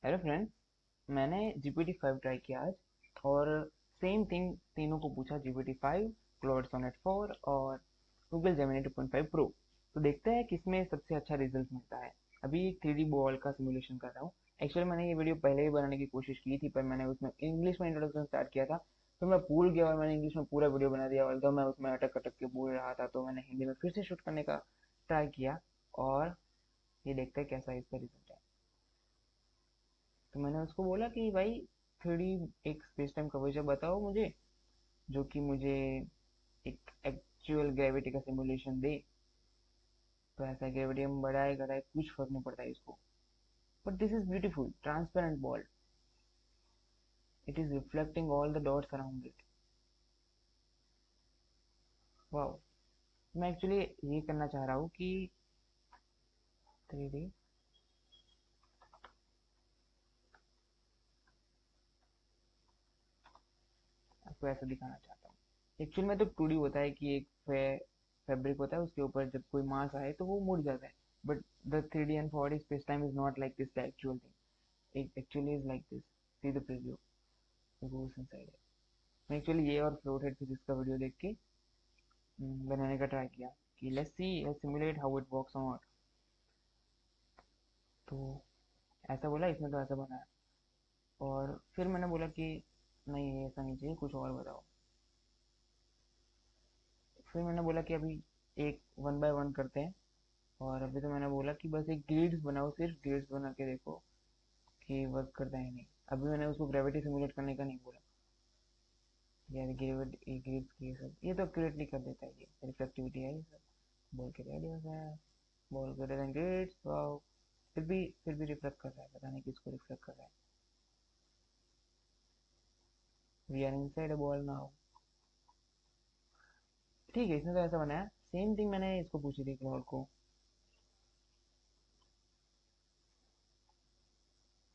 Hello friends. मैंने GPT-5 try किया आज और सेम थिंग तीनों को पूछा। GPT-5, क्लाउड सोनेट 4 और गूगल जेमिनी 2.5 प्रो। तो देखते हैं किसमें सबसे अच्छा रिजल्ट मिलता है। अभी एक 3D बॉल का सिमुलेशन कर रहा हूँ। एक्चुअली मैंने ये वीडियो पहले ही बनाने की कोशिश की थी, पर मैंने उसमें इंग्लिश में इंट्रोडक्शन स्टार्ट किया था, तो मैं भूल गया और मैंने इंग्लिश में पूरा वीडियो बना दिया। और जब मैं उसमें अटक अटक के बोल रहा था, तो मैंने हिंदी में फिर से शूट करने का ट्राई किया। और ये देखते हैं कैसा इसका रिजल्ट है। तो मैंने उसको बोला कि भाई, 3D एक स्पेस टाइम कर्वेचर बताओ मुझे, जो कि मुझे एक एक्चुअल ग्रेविटी का सिमुलेशन दे। तो ऐसा ग्रेविटी हम बढ़ाए घटाए कुछ फर्क नहीं पड़ता है इसको। But this is beautiful transparent ball. It is reflecting all the dots around it. Wow. मैं एक्चुअली ये करना चाह रहा हूँ कि 3D आपको ऐसा दिखाना चाहता हूँ। एक्चुअल में तो 2D होता है कि एक फैब्रिक होता है, उसके ऊपर जब कोई मास आए तो वो मुड़ जाता है। But the 3D and 4D space time is not like this, the actual thing. It actually is like this. See the preview. It goes inside it. मैं एक्चुअली ये और फ्लोट हेड फिजिक्स का वीडियो देख के बनाने का try किया कि let's see, let's simulate how it works on. तो ऐसा बोला इसने, तो ऐसा बनाया। और फिर मैंने बोला कि नहीं, ऐसा नहीं चाहिए, कुछ और बताओ। फिर मैंने बोला कि अभी एक वन बाय वन करते हैं। और अभी तो मैंने बोला कि बस एक ग्रिड्स बनाओ, सिर्फ ग्रिड्स बना के देखो कि वर्क करता है नहीं। अभी मैंने उसको ग्रेविटी सिमुलेट करने का नहीं बोला। यार ग्रेविटी ग्रिड्स की सब ये तो एक्यूरेटली कर देता है, ये रिफ्लेक्टिविटी है ये सब। बोल के रेडी हो गया। Ball greater than grids, wow. फिर भी रिफ्लेक्ट कर रहा है, पता नहीं किसको रिफ्लेक्ट कर रहा है। We are inside a ball now. ठीक है, इसने तो ऐसा बनाया। सेम थिंग मैंने इसको पूछी थी, क्लॉड को।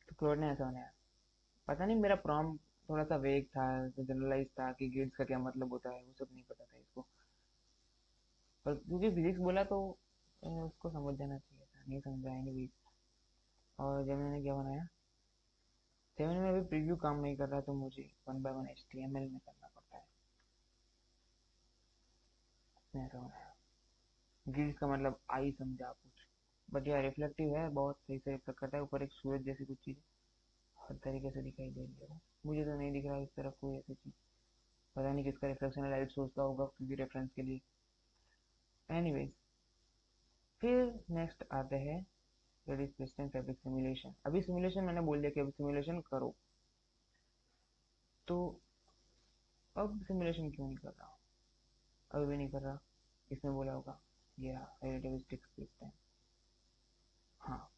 तो क्लॉड ने ऐसा बनाया। पता नहीं, मेरा प्रॉम्प्ट थोड़ा सा वेग था, जनरलाइज था कि ग्रिड्स का क्या मतलब होता है, वो सब नहीं पता था इसको। पर क्योंकि फिजिक्स बोला तो उसको समझ जाना चाहिए था, नहीं समझाएंगे भी। और जब मैंने क्या बनाया, जेमिनी में अभी प्रीव्यू काम नहीं कर रहा, तो मुझे वन बाय वन HTML में करना पड़ता है। मैं ऐसा बनाया। ग्रिड्स का मतलब आई समझा कुछ। बट यार रिफ्लेक्टिव है, बहुत सही से रिफ्लेक्ट करता है। ऊपर एक सूरज जैसी कुछ चीज़ हर तरीके से दिखाई दे रही है वो। मुझे तो नहीं दिख रहा इस तरफ कोई ऐसी चीज़। पता नहीं किसका रिफ्लेक्शन है, लाइट सोर्स का होगा, क्योंकि रेफरेंस के लिए। एनीवेज, फिर नेक्स्ट आते हैं ready space time fabric simulation. अभी सिमुलेशन मैंने बोल दिया कि अभी सिमुलेशन करो। तो अब सिमुलेशन क्यों नहीं कर रहा? अभी भी नहीं कर रहा। इसने बोला होगा ये रहा रिलेटिविस्टिक स्पेस टाइम। हाँ,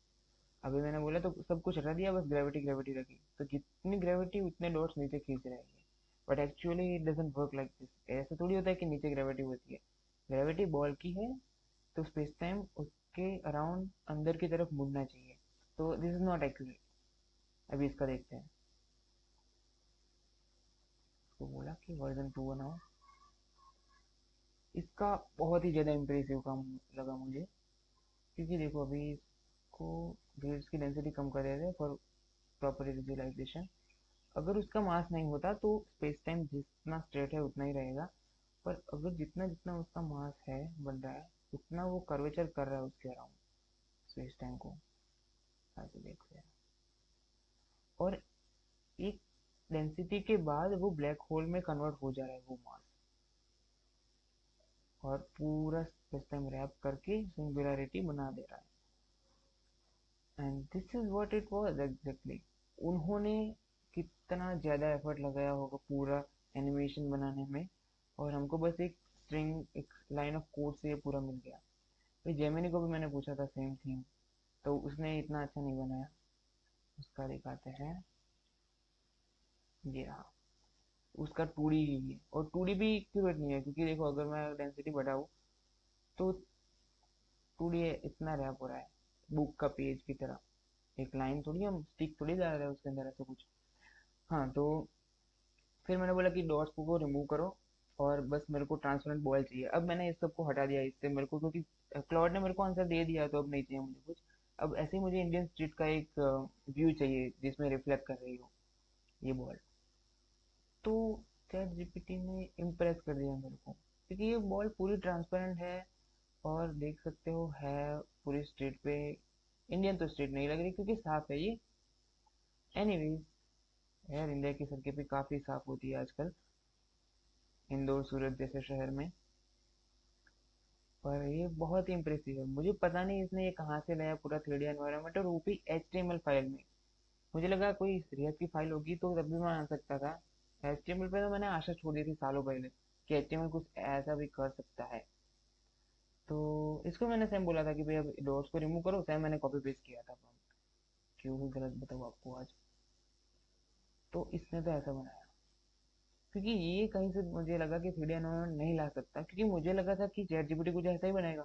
अभी मैंने बोला तो सब कुछ हटा दिया, बस ग्रेविटी ग्रेविटी रखी, तो जितनी ग्रेविटी उतने डॉट्स नीचे खींच रहेंगे। But actually it doesn't work like this. ऐसा थोड़ी होता है कि नीचे ग्रेविटी होती है। ग्रेविटी बॉल की है, तो स्पेस टाइम उसके अराउंड अंदर की तरफ मुड़ना चाहिए। तो दिस इज नॉट एक्यूरेट। अभी इसका देखते हैं। उसको बोला कि वर्जन 2 बनाओ। इसका बहुत ही ज़्यादा इम्प्रेसिव काम लगा मुझे। क्योंकि देखो, अभी इसको ग्रिड्स की डेंसिटी कम कर देते हैं फॉर प्रॉपर विजुअलाइजेशन। अगर उसका मास नहीं होता तो स्पेस टाइम जितना स्ट्रेट है उतना ही रहेगा। पर अगर जितना जितना उसका मास है, बढ़ रहा है, उतना वो कर्वेचर कर रहा है उसके अराउंड स्पेस टाइम को। ऐसे देखते हैं। और एक डेंसिटी के बाद वो ब्लैक होल में कन्वर्ट हो जा रहा है वो मास। और पूरा स्पेस टाइम रैप करके सिंगुलरिटी बना दे रहा है। And this is what it was exactly. उन्होंने कितना ज़्यादा एफर्ट लगाया होगा पूरा एनिमेशन बनाने में, और हमको बस एक स्ट्रिंग, एक लाइन ऑफ कोड से ये पूरा मिल गया। भाई जेमिनी को भी मैंने पूछा था सेम थिंग, तो उसने इतना अच्छा नहीं बनाया। उसका दिखाते हैं। ये रहा। उसका 2D ही है, और 2D भी एक्यूरेट नहीं है, क्योंकि देखो अगर मैं डेंसिटी बढ़ाऊँ तो 2D इतना रैप हो रहा है बुक का पेज की तरह। एक लाइन थोड़ी, हम स्टिक थोड़ी डाल रहे हैं उसके अंदर ऐसा कुछ। हाँ, तो फिर मैंने बोला कि डॉट्स को रिमूव करो, और बस मेरे को ट्रांसपेरेंट बॉल चाहिए। अब मैंने इस सब को हटा दिया इससे मेरे को, क्योंकि क्लॉड ने मेरे को आंसर दे दिया, तो अब नहीं चाहिए मुझे कुछ। अब ऐसे ही मुझे इंडियन स्ट्रीट का एक व्यू चाहिए जिसमें रिफ्लेक्ट कर रही हो ये बॉल। तो चैट जीपीटी ने इम्प्रेस कर दिया मेरे को, क्योंकि ये बॉल पूरी ट्रांसपेरेंट है और देख सकते हो है पूरी स्ट्रीट पे। इंडियन तो स्ट्रीट नहीं लग रही क्योंकि साफ है ये। एनीवेज, यार इंडिया की सड़कें भी काफ़ी साफ होती है आजकल, इंदौर सूरत जैसे शहर में। पर ये बहुत ही इम्प्रेसिव है। मुझे पता नहीं इसने ये कहाँ से लाया पूरा 3D एनवायरनमेंट, और वो भी HTML फाइल में। मुझे लगा कोई रिएक्ट की फाइल होगी तो तब भी मैं आ सकता था। HTML पे तो मैंने आशा छोड़ दी थी सालों पहले कि HTML कुछ ऐसा भी कर सकता है। तो इसको मैंने सैम बोला था कि भाई अब डॉट्स को रिमूव करो। सैम मैंने कॉपी पेस्ट किया था, क्यों ही गलत बताऊँ आपको आज। तो इसने तो ऐसा बनाया, क्योंकि ये कहीं से मुझे लगा कि 3D एनवायरनमेंट नहीं ला सकता, क्योंकि मुझे लगा था कि चैट जीपीटी कुछ ऐसा ही बनाएगा।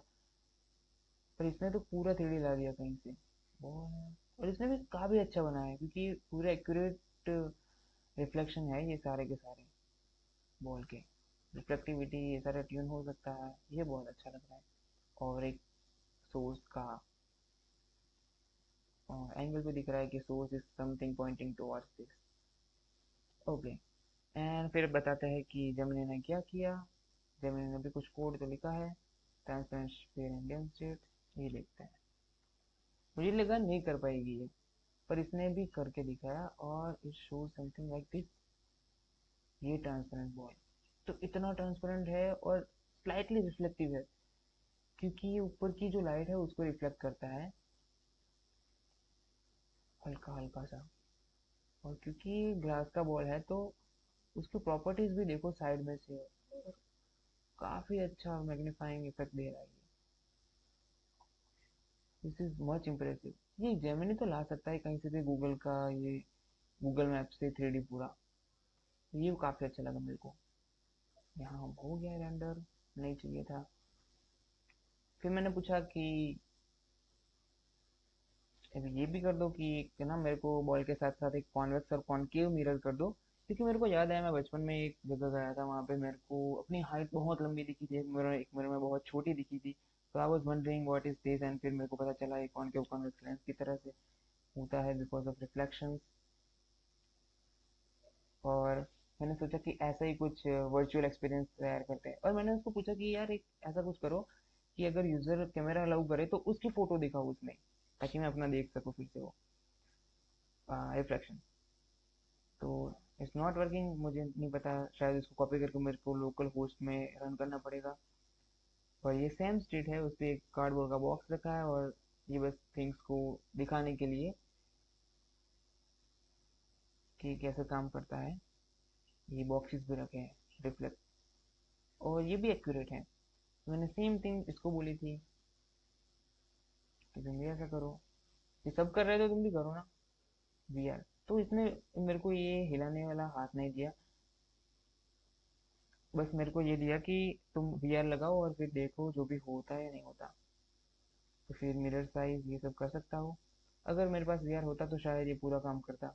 पर इसने तो पूरा 3D ला दिया कहीं से। और इसने भी काफी अच्छा बनाया है, क्योंकि पूरे एक्यूरेट रिफ्लेक्शन है ये सारे के सारे बॉल के। रिफ्लेक्टिविटी ये सारा ट्यून हो सकता है, ये बहुत अच्छा लग रहा है। और एक सोर्स का एंगल भी दिख रहा है कि source is something pointing towards this. Okay. And फिर बताते हैं कि जेमिनी ने क्या किया। जेमिनी ने भी कुछ कोड तो लिखा है। ट्रांसपेरेंट स्फीयर इंडियन स्टेट, ये लिखते हैं। मुझे लगा नहीं कर पाएगी ये, पर इसने भी करके दिखाया। और it show something like this. ये ट्रांसपेरेंट बॉल तो इतना ट्रांसपेरेंट है और स्लाइटली रिफ्लेक्टिव है, क्योंकि ये ऊपर की जो लाइट है उसको रिफ्लेक्ट करता है हल्का हल्का सा। और क्योंकि ग्लास का बॉल है तो उसकी प्रॉपर्टीज भी देखो साइड में से, और काफी अच्छा मैग्नीफाइंग इफेक्ट दे रहा है। This is much impressive. ये जेमिनी तो ला सकता है कहीं से भी गूगल का ये, गूगल मैप से 3D पूरा। ये काफी अच्छा लगा मेरे को। यहाँ हो गया रेंडर, नहीं चाहिए था। फिर मैंने पूछा कि अभी ये भी कर दो कि कि ना मेरे को बॉल के साथ साथ एक कॉन्वेक्स और कॉनकेव मिरर कर दो। क्योंकि मेरे को याद है मैं बचपन में एक जगह गया था, वहाँ पे मेरे को अपनी हाइट बहुत लंबी दिखी थी, एक मिरर में बहुत छोटी दिखी थी। तो I was wondering what is this, and फिर मेरे को पता चला ये कॉनकेव कॉन्वेक्स लेंस की तरह से होता है बिकॉज ऑफ रिफ्लेक्शन। और मैंने सोचा कि ऐसा ही कुछ वर्चुअल एक्सपीरियंस तैयार करते हैं। और मैंने उसको पूछा कि यार एक ऐसा कुछ करो कि अगर यूजर कैमरा अलाउ करे तो उसकी फोटो दिखाओ उसमें, ताकि मैं अपना देख सकूँ फिर से वो रिफ्लेक्शन। तो इट्स नॉट वर्किंग। मुझे नहीं पता, शायद इसको कॉपी करके मेरे को लोकल होस्ट में रन करना पड़ेगा। और ये सेम स्ट्रीट है, उस पर एक कार्डबोर्ड का बॉक्स रखा है, और ये बस थिंग्स को दिखाने के लिए कि कैसे काम करता है। ये बॉक्सेस भी रखे हैं रिफ्लेक्ट, और ये भी एक्यूरेट है। मैंने सेम थिंग इसको बोली थी कि तुम भी ऐसा करो, ये सब कर रहे थे तुम भी करो ना VR। तो इसने मेरे को ये हिलाने वाला हाथ नहीं दिया, बस मेरे को ये दिया कि तुम VR लगाओ और फिर देखो जो भी होता है या नहीं होता। तो फिर मिरर साइज ये सब कर सकता हो। अगर मेरे पास VR होता तो शायद ये पूरा काम करता,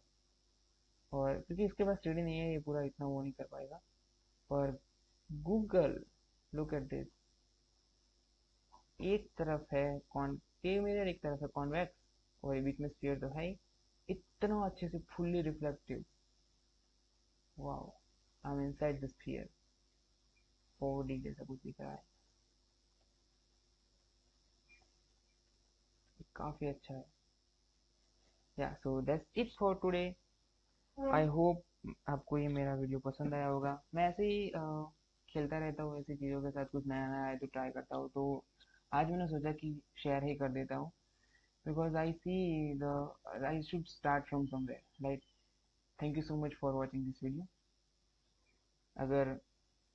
और क्योंकि इसके पास 3D नहीं है ये पूरा इतना वो नहीं कर पाएगा। पर गूगल, लुक एट दिस। एक तरफ है कॉनकेव मिरर, एक तरफ है कॉन्वेक्स, और ये बीच में स्फीयर तो है ही। इतना अच्छे से fully reflective. Wow, I am inside the sphere. 4D जैसा कुछ दिख रहा है, काफी अच्छा है। या so that's it for today. I hope आपको ये मेरा वीडियो पसंद आया होगा। मैं ऐसे ही खेलता रहता हूँ ऐसी चीज़ों के साथ, कुछ नया नया है तो ट्राई करता हूँ। तो आज मैंने सोचा कि शेयर ही कर देता हूँ, because I see the I should start from somewhere right. Thank you so much for watching this video. अगर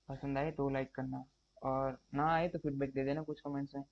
पसंद आए तो लाइक करना, और ना आए तो फीडबैक दे देना कुछ कमेंट्स में।